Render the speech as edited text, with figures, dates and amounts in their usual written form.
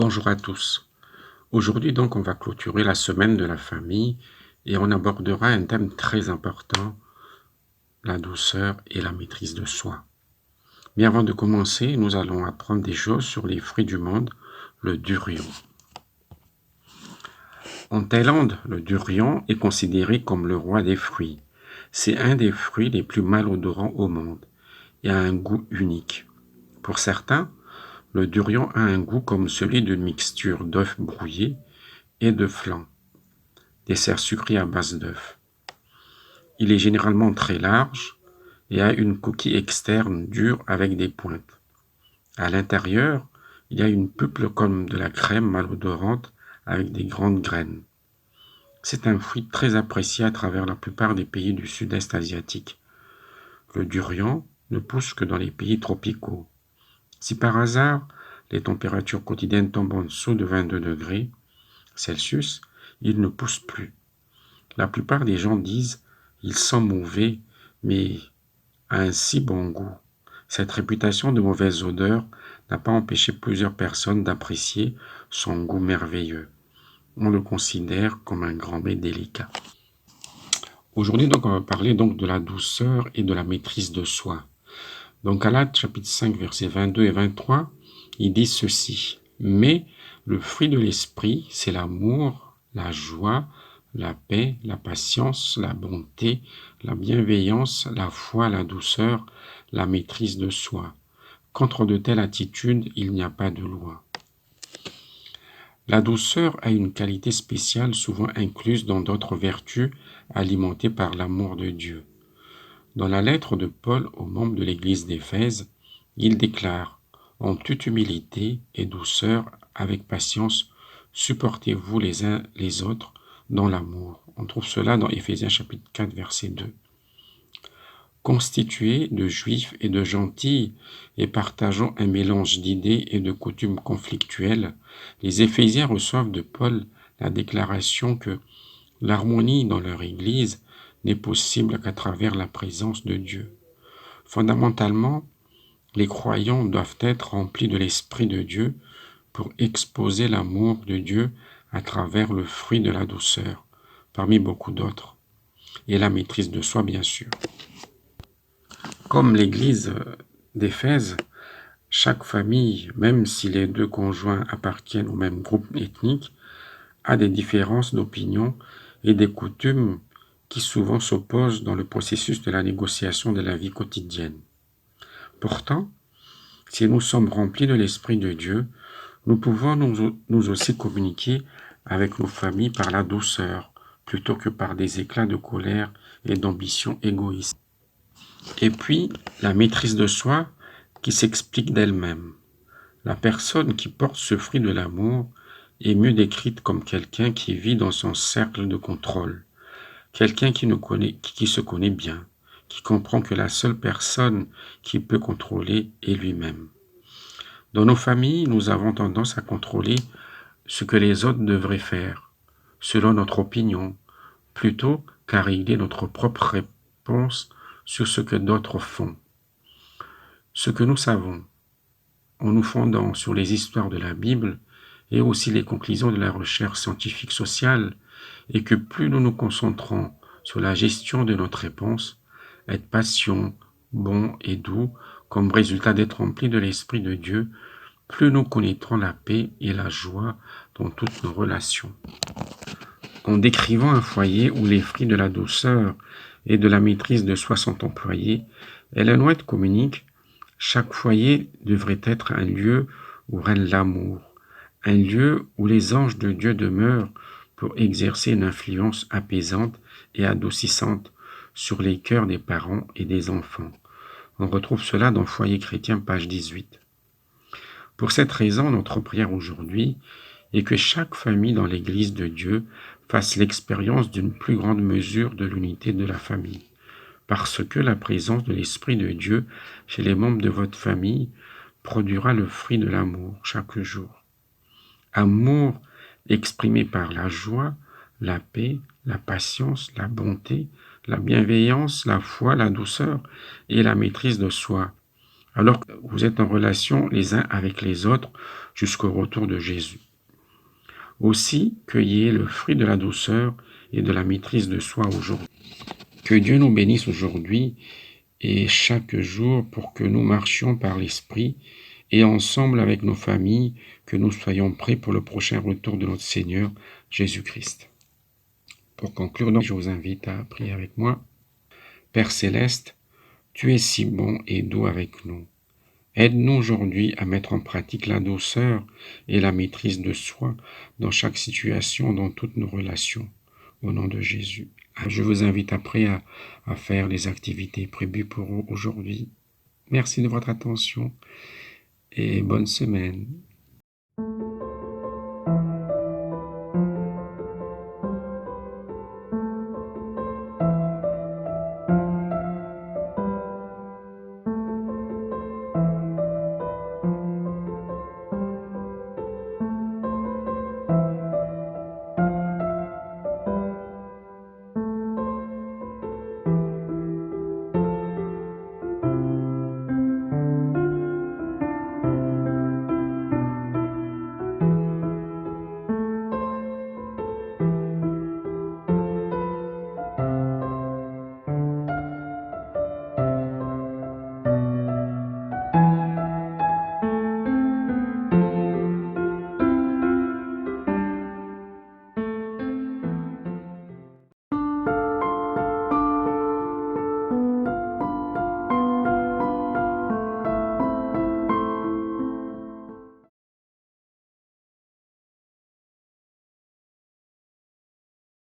Bonjour à tous. Aujourd'hui donc on va clôturer la semaine de la famille et on abordera un thème très important, la douceur et la maîtrise de soi. Mais avant de commencer, nous allons apprendre des choses sur les fruits du monde, le durian. En Thaïlande, le durian est considéré comme le roi des fruits. C'est un des fruits les plus malodorants au monde et a un goût unique. Pour certains, le durian a un goût comme celui d'une mixture d'œufs brouillés et de flan, dessert sucré à base d'œufs. Il est généralement très large et a une coquille externe dure avec des pointes. À l'intérieur, il y a une pulpe comme de la crème malodorante avec des grandes graines. C'est un fruit très apprécié à travers la plupart des pays du sud-est asiatique. Le durian ne pousse que dans les pays tropicaux. Si par hasard les températures quotidiennes tombent en dessous de 22 degrés Celsius, il ne pousse plus. La plupart des gens disent il sent mauvais, mais a un si bon goût. Cette réputation de mauvaise odeur n'a pas empêché plusieurs personnes d'apprécier son goût merveilleux. On le considère comme un grand mets délicat. Aujourd'hui, donc, on va parler donc de la douceur et de la maîtrise de soi. Donc, Galates chapitre 5, versets 22 et 23, il dit ceci. Mais le fruit de l'esprit, c'est l'amour, la joie, la paix, la patience, la bonté, la bienveillance, la foi, la douceur, la maîtrise de soi. Contre de telles attitudes, il n'y a pas de loi. La douceur a une qualité spéciale souvent incluse dans d'autres vertus alimentées par l'amour de Dieu. Dans la lettre de Paul aux membres de l'église d'Éphèse, il déclare « En toute humilité et douceur, avec patience, supportez-vous les uns les autres dans l'amour. » On trouve cela dans Éphésiens chapitre 4, verset 2. Constitués de juifs et de gentils et partageant un mélange d'idées et de coutumes conflictuelles, les Éphésiens reçoivent de Paul la déclaration que l'harmonie dans leur Église n'est possible qu'à travers la présence de Dieu. Fondamentalement, les croyants doivent être remplis de l'Esprit de Dieu pour exposer l'amour de Dieu à travers le fruit de la douceur, parmi beaucoup d'autres, et la maîtrise de soi, bien sûr. Comme l'Église d'Éphèse, chaque famille, même si les deux conjoints appartiennent au même groupe ethnique, a des différences d'opinion et des coutumes qui souvent s'opposent dans le processus de la négociation de la vie quotidienne. Pourtant, si nous sommes remplis de l'Esprit de Dieu, nous pouvons nous aussi communiquer avec nos familles par la douceur, plutôt que par des éclats de colère et d'ambition égoïste. Et puis, la maîtrise de soi qui s'explique d'elle-même. La personne qui porte ce fruit de l'amour est mieux décrite comme quelqu'un qui vit dans son cercle de contrôle, quelqu'un qui se connaît bien, qui comprend que la seule personne qui peut contrôler est lui-même. Dans nos familles, nous avons tendance à contrôler ce que les autres devraient faire, selon notre opinion, plutôt qu'à régler notre propre réponse sur ce que d'autres font. Ce que nous savons, en nous fondant sur les histoires de la Bible et aussi les conclusions de la recherche scientifique sociale, est que plus nous nous concentrons sur la gestion de notre réponse, être patient, bon et doux, comme résultat d'être rempli de l'Esprit de Dieu, plus nous connaîtrons la paix et la joie dans toutes nos relations. En décrivant un foyer où les fruits de la douceur et de la maîtrise de soi sont employés, Ellen White communique « Chaque foyer devrait être un lieu où règne l'amour, un lieu où les anges de Dieu demeurent pour exercer une influence apaisante et adoucissante sur les cœurs des parents et des enfants. » On retrouve cela dans Foyer chrétien, page 18. Pour cette raison, notre prière aujourd'hui est que chaque famille dans l'Église de Dieu fasse l'expérience d'une plus grande mesure de l'unité de la famille, parce que la présence de l'Esprit de Dieu chez les membres de votre famille produira le fruit de l'amour chaque jour. Amour exprimé par la joie, la paix, la patience, la bonté, la bienveillance, la foi, la douceur et la maîtrise de soi, alors que vous êtes en relation les uns avec les autres jusqu'au retour de Jésus. Aussi, cueillez le fruit de la douceur et de la maîtrise de soi aujourd'hui. Que Dieu nous bénisse aujourd'hui et chaque jour pour que nous marchions par l'Esprit et ensemble avec nos familles, que nous soyons prêts pour le prochain retour de notre Seigneur Jésus-Christ. Pour conclure, donc, je vous invite à prier avec moi. Père Céleste, tu es si bon et doux avec nous. Aide-nous aujourd'hui à mettre en pratique la douceur et la maîtrise de soi dans chaque situation, dans toutes nos relations. Au nom de Jésus. Je vous invite après à faire les activités prévues pour aujourd'hui. Merci de votre attention et bonne semaine.